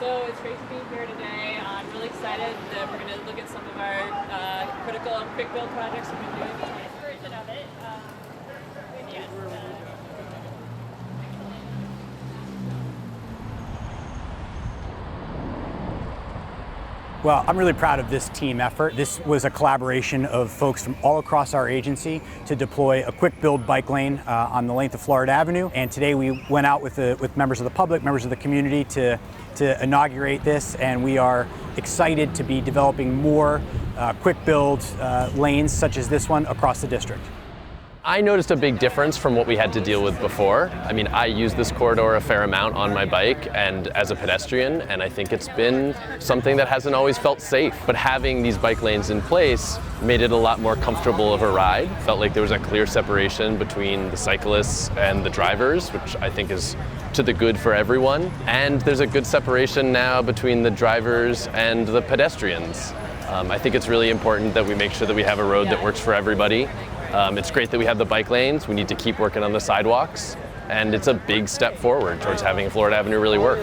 So it's great to be here today. I'm really excited that we're going to look at some of our critical and quick build projects we've been doing. The version of it. Well, I'm really proud of this team effort. This was a collaboration of folks from all across our agency to deploy a quick build bike lane on the length of Florida Avenue. And today we went out with members of the public, members of the community to inaugurate this. And we are excited to be developing more quick build lanes such as this one across the district. I noticed a big difference from what we had to deal with before. I mean, I use this corridor a fair amount on my bike and as a pedestrian, and I think it's been something that hasn't always felt safe. But having these bike lanes in place made it a lot more comfortable of a ride. Felt like there was a clear separation between the cyclists and the drivers, which I think is to the good for everyone. And there's a good separation now between the drivers and the pedestrians. I think it's really important that we make sure that we have a road that works for everybody. It's great that we have the bike lanes. We need to keep working on the sidewalks, and it's a big step forward towards having Florida Avenue really work.